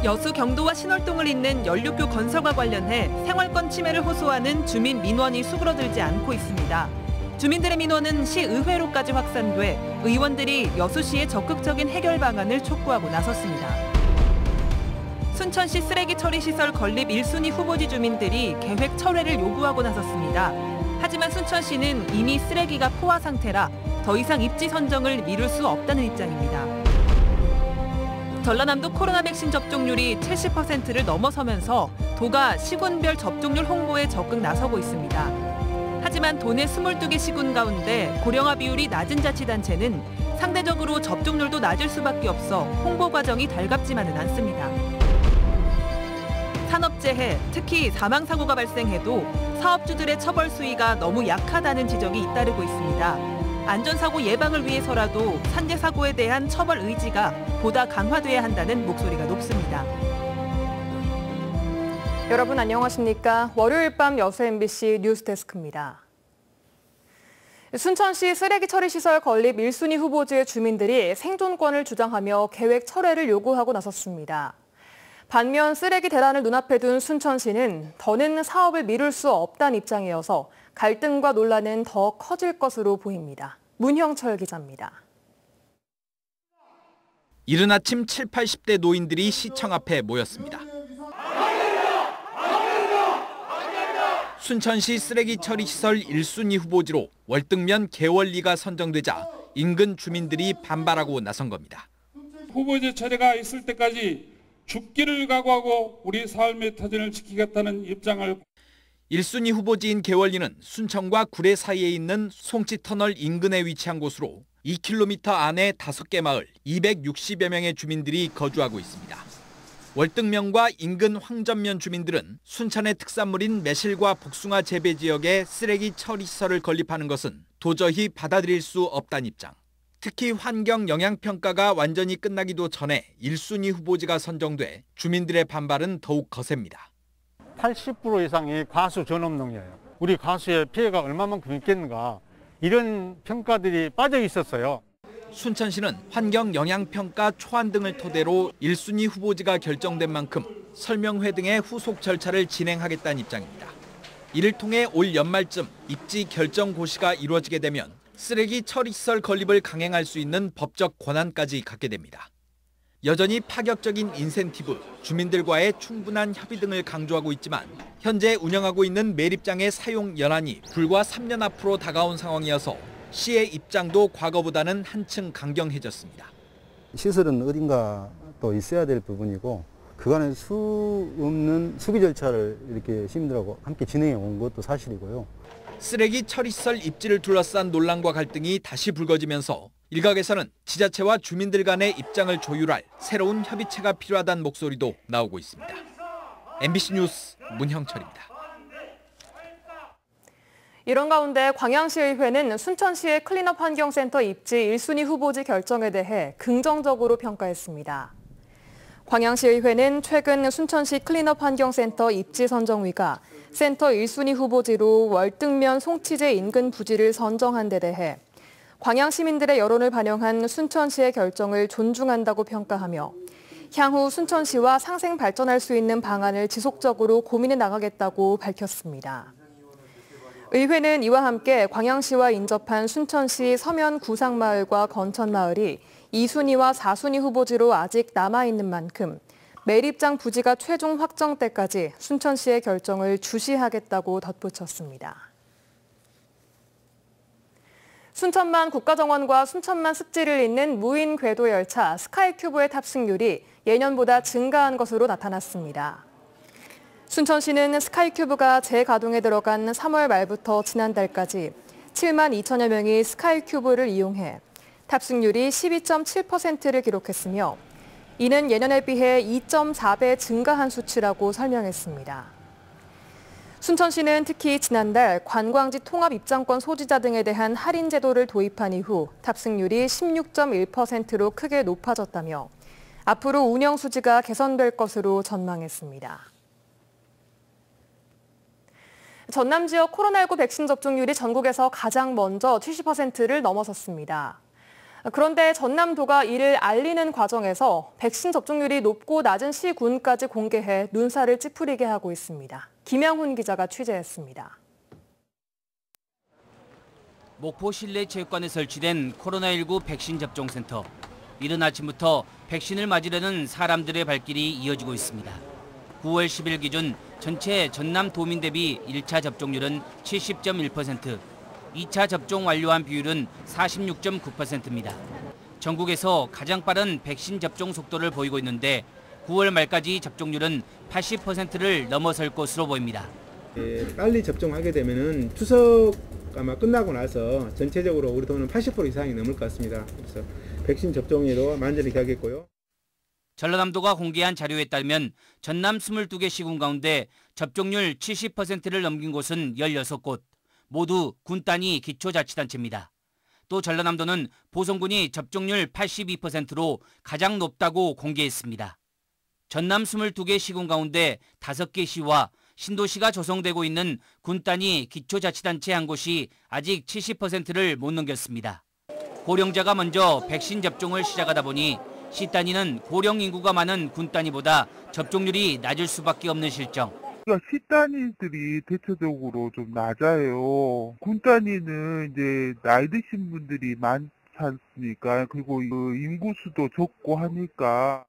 여수 경도와 신월동을 잇는 연륙교 건설과 관련해 생활권 침해를 호소하는 주민 민원이 수그러들지 않고 있습니다. 주민들의 민원은 시의회로까지 확산돼 의원들이 여수시의 적극적인 해결 방안을 촉구하고 나섰습니다. 순천시 쓰레기 처리 시설 건립 1순위 후보지 주민들이 계획 철회를 요구하고 나섰습니다. 하지만 순천시는 이미 쓰레기가 포화 상태라 더 이상 입지 선정을 미룰 수 없다는 입장입니다. 전라남도 코로나 백신 접종률이 70%를 넘어서면서 도가 시군별 접종률 홍보에 적극 나서고 있습니다. 하지만 도내 22개 시군 가운데 고령화 비율이 낮은 자치단체는 상대적으로 접종률도 낮을 수밖에 없어 홍보 과정이 달갑지만은 않습니다. 산업재해, 특히 사망사고가 발생해도 사업주들의 처벌 수위가 너무 약하다는 지적이 잇따르고 있습니다. 안전사고 예방을 위해서라도 산재사고에 대한 처벌 의지가 보다 강화돼야 한다는 목소리가 높습니다. 여러분 안녕하십니까? 월요일 밤 여수 MBC 뉴스데스크입니다. 순천시 쓰레기 처리 시설 건립 1순위 후보지의 주민들이 생존권을 주장하며 계획 철회를 요구하고 나섰습니다. 반면 쓰레기 대란을 눈앞에 둔 순천시는 더는 사업을 미룰 수 없다는 입장이어서 갈등과 논란은 더 커질 것으로 보입니다. 문형철 기자입니다. 이른 아침 7, 80대 노인들이 시청 앞에 모였습니다. 순천시 쓰레기 처리 시설 1순위 후보지로 월등면 개월리가 선정되자 인근 주민들이 반발하고 나선 겁니다. 후보지 처리가 있을 때까지 죽기를 각오하고 우리 삶의 터전을 지키겠다는 입장을 1순위 후보지인 개월리는 순천과 구례 사이에 있는 송치터널 인근에 위치한 곳으로 2km 안에 5개 마을 260여 명의 주민들이 거주하고 있습니다. 월등면과 인근 황전면 주민들은 순천의 특산물인 매실과 복숭아 재배 지역에 쓰레기 처리 시설을 건립하는 것은 도저히 받아들일 수 없다는 입장. 특히 환경 영향평가가 완전히 끝나기도 전에 1순위 후보지가 선정돼 주민들의 반발은 더욱 거셉니다. 80% 이상이 과수 전업농이에요. 우리 과수의 피해가 얼마만큼 있겠는가 이런 평가들이 빠져 있었어요. 순천시는 환경 영향평가 초안 등을 토대로 1순위 후보지가 결정된 만큼 설명회 등의 후속 절차를 진행하겠다는 입장입니다. 이를 통해 올 연말쯤 입지 결정 고시가 이루어지게 되면 쓰레기 처리시설 건립을 강행할 수 있는 법적 권한까지 갖게 됩니다. 여전히 파격적인 인센티브, 주민들과의 충분한 협의 등을 강조하고 있지만 현재 운영하고 있는 매립장의 사용 연한이 불과 3년 앞으로 다가온 상황이어서 시의 입장도 과거보다는 한층 강경해졌습니다. 시설은 어딘가 또 있어야 될 부분이고 그간의 수 없는 수기 절차를 이렇게 시민들하고 함께 진행해 온 것도 사실이고요. 쓰레기 처리시설 입지를 둘러싼 논란과 갈등이 다시 불거지면서 일각에서는 지자체와 주민들 간의 입장을 조율할 새로운 협의체가 필요하다는 목소리도 나오고 있습니다. MBC 뉴스 문형철입니다. 이런 가운데 광양시의회는 순천시의 클린업 환경센터 입지 1순위 후보지 결정에 대해 긍정적으로 평가했습니다. 광양시의회는 최근 순천시 클린업 환경센터 입지 선정위가 센터 1순위 후보지로 월등면 송치제 인근 부지를 선정한 데 대해 광양 시민들의 여론을 반영한 순천시의 결정을 존중한다고 평가하며 향후 순천시와 상생 발전할 수 있는 방안을 지속적으로 고민해 나가겠다고 밝혔습니다. 의회는 이와 함께 광양시와 인접한 순천시 서면 구상마을과 건천마을이 2순위와 4순위 후보지로 아직 남아있는 만큼 매립장 부지가 최종 확정 때까지 순천시의 결정을 주시하겠다고 덧붙였습니다. 순천만 국가정원과 순천만 습지를 잇는 무인 궤도 열차 스카이큐브의 탑승률이 예년보다 증가한 것으로 나타났습니다. 순천시는 스카이큐브가 재가동에 들어간 3월 말부터 지난달까지 7만 2천여 명이 스카이큐브를 이용해 탑승률이 12.7%를 기록했으며 이는 예년에 비해 2.4배 증가한 수치라고 설명했습니다. 순천시는 특히 지난달 관광지 통합 입장권 소지자 등에 대한 할인 제도를 도입한 이후 탑승률이 16.1%로 크게 높아졌다며 앞으로 운영 수지가 개선될 것으로 전망했습니다. 전남 지역 코로나19 백신 접종률이 전국에서 가장 먼저 70%를 넘어섰습니다. 그런데 전남도가 이를 알리는 과정에서 백신 접종률이 높고 낮은 시군까지 공개해 눈살을 찌푸리게 하고 있습니다. 김양훈 기자가 취재했습니다. 목포 실내체육관에 설치된 코로나19 백신 접종센터. 이른 아침부터 백신을 맞으려는 사람들의 발길이 이어지고 있습니다. 9월 10일 기준 전체 전남 도민 대비 1차 접종률은 70.1%, 2차 접종 완료한 비율은 46.9%입니다. 전국에서 가장 빠른 백신 접종 속도를 보이고 있는데 9월 말까지 접종률은 80%를 넘어설 것으로 보입니다. 빨리 접종하게 되면은 추석 아마 끝나고 나서 전체적으로 우리 도는 80% 이상이 넘을 것 같습니다. 그래서 백신 접종률도 만전히 가겠고요. 전라남도가 공개한 자료에 따르면 전남 22개 시군 가운데 접종률 70%를 넘긴 곳은 16곳, 모두 군 단위 기초자치단체입니다. 또 전라남도는 보성군이 접종률 82%로 가장 높다고 공개했습니다. 전남 22개 시군 가운데 5개 시와 신도시가 조성되고 있는 군 단위 기초자치단체 한 곳이 아직 70%를 못 넘겼습니다. 고령자가 먼저 백신 접종을 시작하다 보니 시 단위는 고령 인구가 많은 군 단위보다 접종률이 낮을 수밖에 없는 실정. 시 단위들이 대체적으로 좀 낮아요. 군 단위는 이제 나이 드신 분들이 많지 않습니까? 그리고 인구수도 적고 하니까.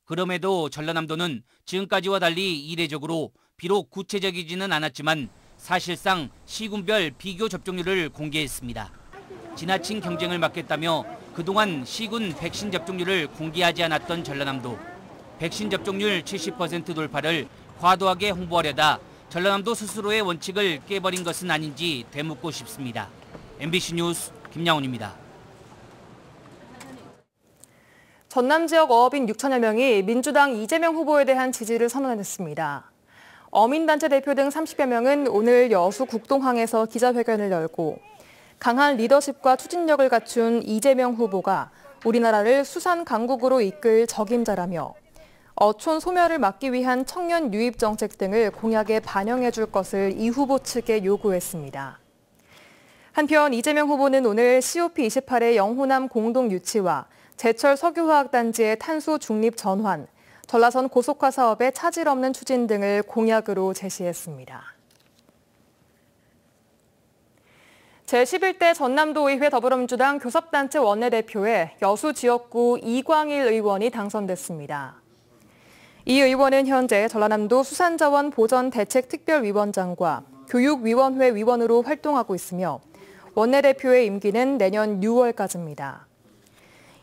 그럼에도 전라남도는 지금까지와 달리 이례적으로 비록 구체적이지는 않았지만 사실상 시군별 비교 접종률을 공개했습니다. 지나친 경쟁을 막겠다며 그동안 시군 백신 접종률을 공개하지 않았던 전라남도. 백신 접종률 70% 돌파를 과도하게 홍보하려다 전라남도 스스로의 원칙을 깨버린 것은 아닌지 되묻고 싶습니다. MBC 뉴스 김양훈입니다. 전남 지역 어업인 6천여 명이 민주당 이재명 후보에 대한 지지를 선언했습니다. 어민단체 대표 등 30여 명은 오늘 여수 국동항에서 기자회견을 열고 강한 리더십과 추진력을 갖춘 이재명 후보가 우리나라를 수산 강국으로 이끌 적임자라며 어촌 소멸을 막기 위한 청년 유입 정책 등을 공약에 반영해 줄 것을 이 후보 측에 요구했습니다. 한편 이재명 후보는 오늘 COP28의 영호남 공동 유치와 제철 석유화학단지의 탄소 중립 전환, 전라선 고속화 사업의 차질 없는 추진 등을 공약으로 제시했습니다. 제11대 전남도의회 더불어민주당 교섭단체 원내대표에 여수 지역구 이광일 의원이 당선됐습니다. 이 의원은 현재 전라남도 수산자원 보전 대책특별위원장과 교육위원회 위원으로 활동하고 있으며 원내대표의 임기는 내년 6월까지입니다.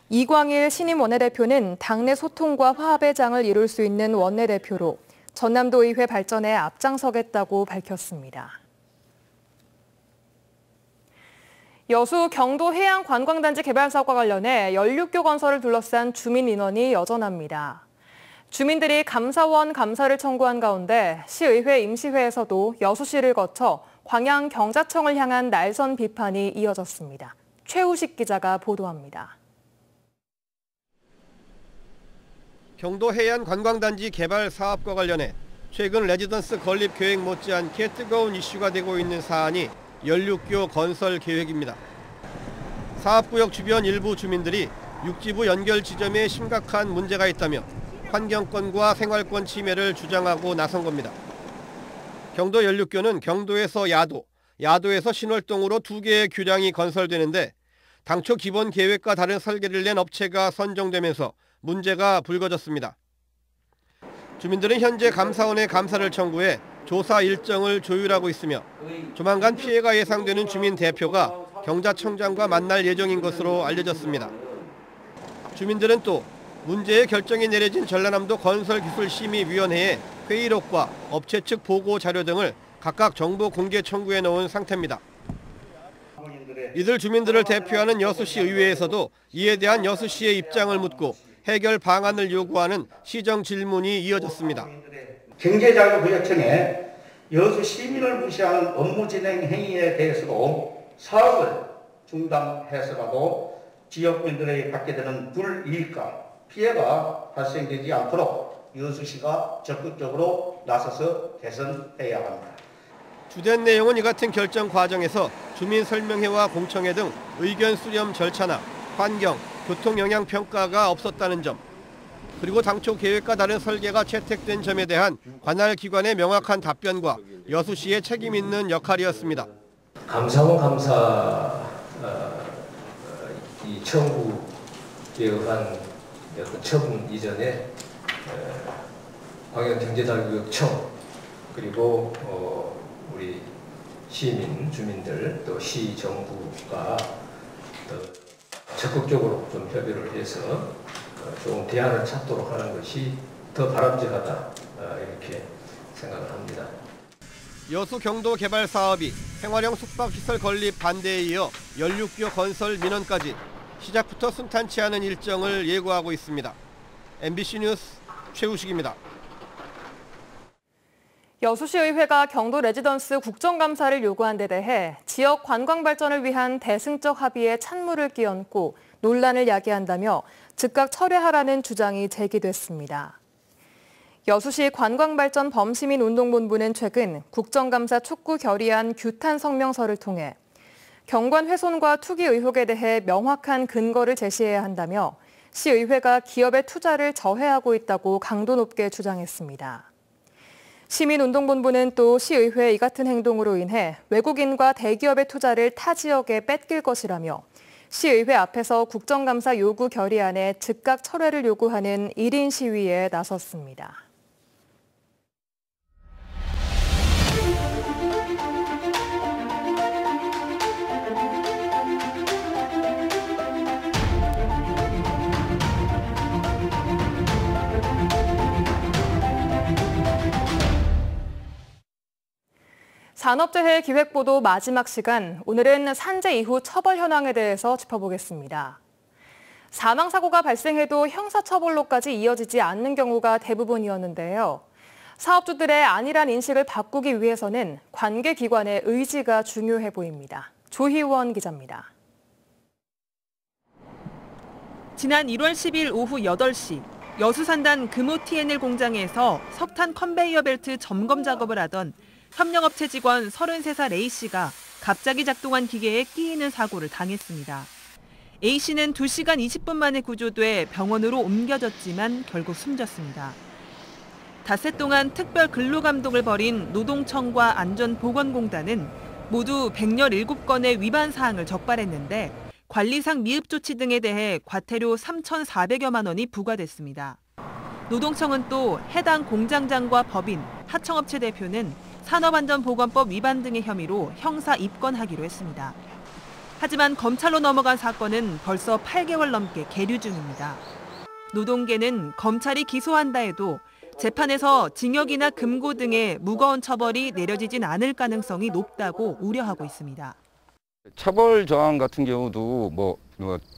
이광일 신임 원내대표는 당내 소통과 화합의 장을 이룰 수 있는 원내대표로 전남도의회 발전에 앞장서겠다고 밝혔습니다. 여수 경도 해양관광단지 개발 사업과 관련해 연륙교 건설을 둘러싼 주민 민원이 여전합니다. 주민들이 감사원 감사를 청구한 가운데 시의회 임시회에서도 여수시를 거쳐 광양경자청을 향한 날선 비판이 이어졌습니다. 최우식 기자가 보도합니다. 경도 해안관광단지 개발 사업과 관련해 최근 레지던스 건립 계획 못지않게 뜨거운 이슈가 되고 있는 사안이 연륙교 건설 계획입니다. 사업구역 주변 일부 주민들이 육지부 연결 지점에 심각한 문제가 있다며 환경권과 생활권 침해를 주장하고 나선 겁니다. 경도 연륙교는 경도에서 야도, 야도에서 신월동으로 2개의 교량이 건설되는데 당초 기본 계획과 다른 설계를 낸 업체가 선정되면서 문제가 불거졌습니다. 주민들은 현재 감사원에 감사를 청구해 조사 일정을 조율하고 있으며 조만간 피해가 예상되는 주민 대표가 경자청장과 만날 예정인 것으로 알려졌습니다. 주민들은 또 문제의 결정이 내려진 전라남도 건설기술심의위원회에 회의록과 업체 측 보고 자료 등을 각각 정보 공개 청구해 놓은 상태입니다. 이들 주민들을 대표하는 여수시 의회에서도 이에 대한 여수시의 입장을 묻고 해결 방안을 요구하는 시정 질문이 이어졌습니다. 경제자유구역청에 여수 시민을 무시하는 업무 진행 행위에 대해서도 사업을 중단해서라도 지역민들에게 받게 되는 불이익과 피해가 발생되지 않도록 여수시가 적극적으로 나서서 개선해야 합니다. 주된 내용은 이 같은 결정 과정에서 주민 설명회와 공청회 등 의견 수렴 절차나 환경, 교통 영향 평가가 없었다는 점, 그리고 당초 계획과 다른 설계가 채택된 점에 대한 관할 기관의 명확한 답변과 여수시의 책임 있는 역할이었습니다. 감사원 감사 이 청구에 의한 처분 이전에 광양경제자유구역청 그리고 우리 시민, 주민들 또 시 정부가 적극적으로 좀 협의를 해서 좋은 대안을 찾도록 하는 것이 더 바람직하다 이렇게 생각을 합니다. 여수 경도 개발 사업이 생활형 숙박시설 건립 반대에 이어 연륙교 건설 민원까지 시작부터 순탄치 않은 일정을 예고하고 있습니다. MBC 뉴스 최우식입니다. 여수시의회가 경도 레지던스 국정감사를 요구한 데 대해 지역 관광 발전을 위한 대승적 합의에 찬물을 끼얹고 논란을 야기한다며 즉각 철회하라는 주장이 제기됐습니다. 여수시 관광발전 범시민운동본부는 최근 국정감사 촉구 결의안 규탄 성명서를 통해 경관 훼손과 투기 의혹에 대해 명확한 근거를 제시해야 한다며 시의회가 기업의 투자를 저해하고 있다고 강도 높게 주장했습니다. 시민운동본부는 또 시의회의 이 같은 행동으로 인해 외국인과 대기업의 투자를 타 지역에 뺏길 것이라며 시의회 앞에서 국정감사 요구 결의안의 즉각 철회를 요구하는 1인 시위에 나섰습니다. 산업재해기획보도 마지막 시간, 오늘은 산재 이후 처벌 현황에 대해서 짚어보겠습니다. 사망사고가 발생해도 형사처벌로까지 이어지지 않는 경우가 대부분이었는데요. 사업주들의 안일한 인식을 바꾸기 위해서는 관계기관의 의지가 중요해 보입니다. 조희원 기자입니다. 지난 1월 10일 오후 8시, 여수산단 금호 T&L 공장에서 석탄 컨베이어 벨트 점검 작업을 하던 협력업체 직원 33살 A씨가 갑자기 작동한 기계에 끼이는 사고를 당했습니다. A씨는 2시간 20분 만에 구조돼 병원으로 옮겨졌지만 결국 숨졌습니다. 닷새 동안 특별 근로감독을 벌인 노동청과 안전보건공단은 모두 117건의 위반 사항을 적발했는데 관리상 미흡 조치 등에 대해 과태료 3,400여만 원이 부과됐습니다. 노동청은 또 해당 공장장과 법인, 하청업체 대표는 산업안전보건법 위반 등의 혐의로 형사 입건하기로 했습니다. 하지만 검찰로 넘어간 사건은 벌써 8개월 넘게 계류 중입니다. 노동계는 검찰이 기소한다 해도 재판에서 징역이나 금고 등의 무거운 처벌이 내려지진 않을 가능성이 높다고 우려하고 있습니다. 처벌 저항 같은 경우도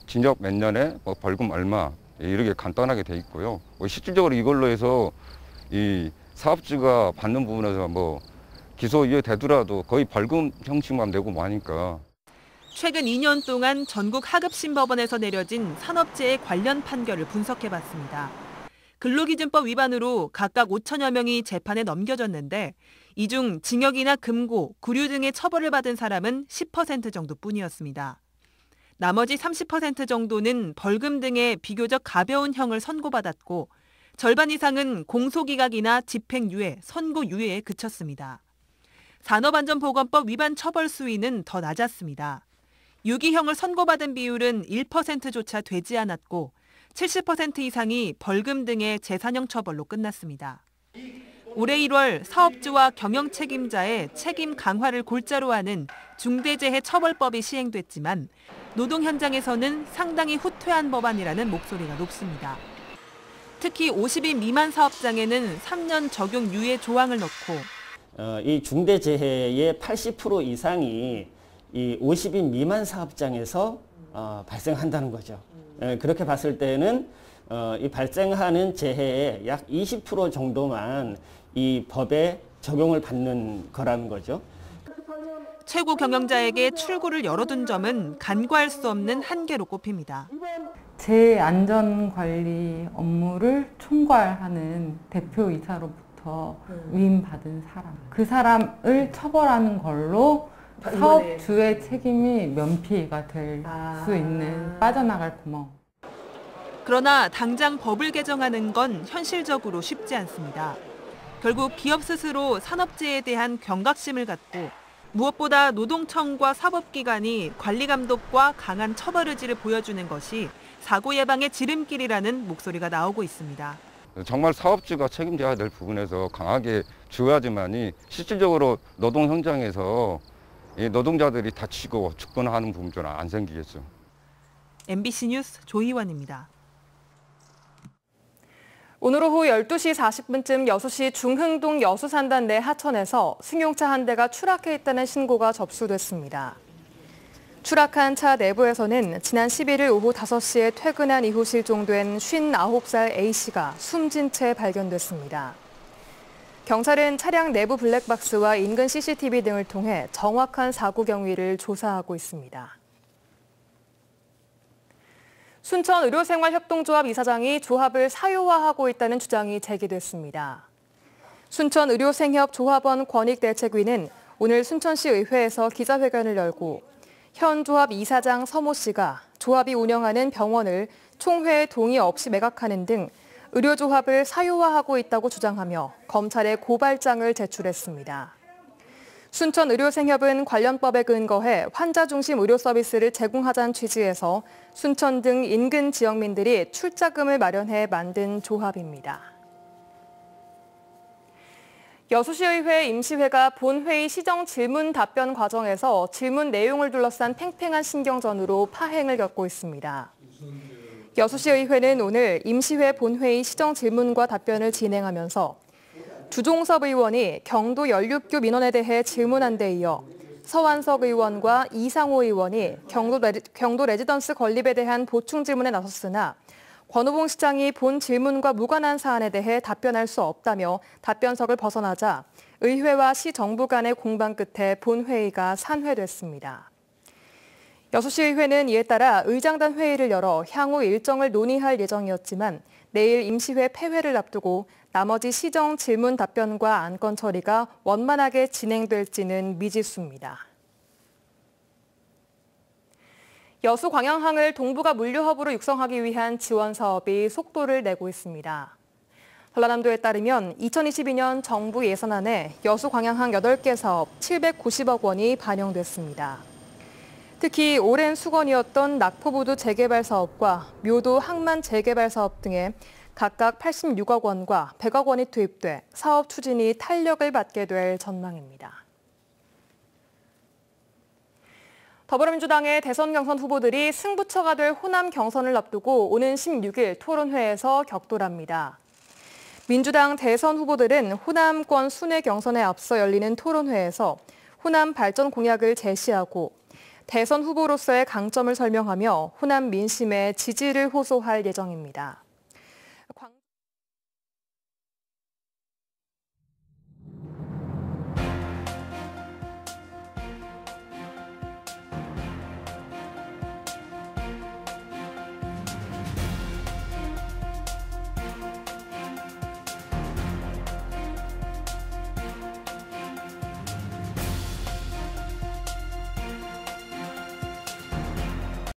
징역 몇 년에 벌금 얼마 이렇게 간단하게 돼 있고요. 실질적으로 이걸로 해서 이 사업주가 받는 부분에서 기소 이외되더라도 거의 벌금 형식만 내고 마니까. 최근 2년 동안 전국 하급심법원에서 내려진 산업재해 관련 판결을 분석해봤습니다. 근로기준법 위반으로 각각 5천여 명이 재판에 넘겨졌는데 이 중 징역이나 금고, 구류 등의 처벌을 받은 사람은 10% 정도뿐이었습니다. 나머지 30% 정도는 벌금 등의 비교적 가벼운 형을 선고받았고 절반 이상은 공소기각이나 집행유예, 선고유예에 그쳤습니다. 산업안전보건법 위반 처벌 수위는 더 낮았습니다. 유기형을 선고받은 비율은 1%조차 되지 않았고 70% 이상이 벌금 등의 재산형 처벌로 끝났습니다. 올해 1월 사업주와 경영 책임자의 책임 강화를 골자로 하는 중대재해처벌법이 시행됐지만 노동 현장에서는 상당히 후퇴한 법안이라는 목소리가 높습니다. 특히 50인 미만 사업장에는 3년 적용 유예 조항을 넣고 이 중대재해의 80% 이상이 이 50인 미만 사업장에서 발생한다는 거죠. 그렇게 봤을 때는 이 발생하는 재해의 약 20% 정도만 이 법에 적용을 받는 거라는 거죠. 최고 경영자에게 출구를 열어둔 점은 간과할 수 없는 한계로 꼽힙니다. 재안전관리 업무를 총괄하는 대표이사로부터 위임받은 사람, 그 사람을 처벌하는 걸로 사업주의 책임이 면피가 될 수 있는 빠져나갈 구멍. 그러나 당장 법을 개정하는 건 현실적으로 쉽지 않습니다. 결국 기업 스스로 산업재해에 대한 경각심을 갖고 무엇보다 노동청과 사법기관이 관리 감독과 강한 처벌 의지를 보여주는 것이 사고 예방의 지름길이라는 목소리가 나오고 있습니다. 정말 사업주가 책임져야 될 부분에서 강하게 줘야지만이 실질적으로 노동 현장에서 이 노동자들이 다치고 죽거나 부분들은 안 생기겠죠. MBC 뉴스 조희원입니다. 오늘 오후 12시 40분쯤 여수시 중흥동 여수산단 내 하천에서 승용차 한 대가 추락해 있다는 신고가 접수됐습니다. 추락한 차 내부에서는 지난 11일 오후 5시에 퇴근한 이후 실종된 59살 A씨가 숨진 채 발견됐습니다. 경찰은 차량 내부 블랙박스와 인근 CCTV 등을 통해 정확한 사고 경위를 조사하고 있습니다. 순천 의료생활협동조합 이사장이 조합을 사유화하고 있다는 주장이 제기됐습니다. 순천 의료생협 조합원 권익대책위는 오늘 순천시 의회에서 기자회견을 열고 현 조합 이사장 서모 씨가 조합이 운영하는 병원을 총회의 동의 없이 매각하는 등 의료조합을 사유화하고 있다고 주장하며 검찰에 고발장을 제출했습니다. 순천 의료생협은 관련법에 근거해 환자 중심 의료 서비스를 제공하자는 취지에서 순천 등 인근 지역민들이 출자금을 마련해 만든 조합입니다. 여수시의회 임시회가 본회의 시정 질문 답변 과정에서 질문 내용을 둘러싼 팽팽한 신경전으로 파행을 겪고 있습니다. 여수시의회는 오늘 임시회 본회의 시정 질문과 답변을 진행하면서 주종섭 의원이 경도 연륙교 민원에 대해 질문한 데 이어 서완석 의원과 이상호 의원이 경도 레지던스 건립에 대한 보충 질문에 나섰으나 권오봉 시장이 본 질문과 무관한 사안에 대해 답변할 수 없다며 답변석을 벗어나자 의회와 시 정부 간의 공방 끝에 본회의가 산회됐습니다. 여수시의회는 이에 따라 의장단 회의를 열어 향후 일정을 논의할 예정이었지만 내일 임시회 폐회를 앞두고 나머지 시정 질문 답변과 안건 처리가 원만하게 진행될지는 미지수입니다. 여수 광양항을 동북아 물류허브로 육성하기 위한 지원 사업이 속도를 내고 있습니다. 전라남도에 따르면 2022년 정부 예산안에 여수 광양항 8개 사업 790억 원이 반영됐습니다. 특히 오랜 수건이었던 낙포부두 재개발 사업과 묘도 항만 재개발 사업 등에 각각 86억 원과 100억 원이 투입돼 사업 추진이 탄력을 받게 될 전망입니다. 더불어민주당의 대선 경선 후보들이 승부처가 될 호남 경선을 앞두고 오는 16일 토론회에서 격돌합니다. 민주당 대선 후보들은 호남권 순회 경선에 앞서 열리는 토론회에서 호남 발전 공약을 제시하고 대선 후보로서의 강점을 설명하며 호남 민심의 지지를 호소할 예정입니다.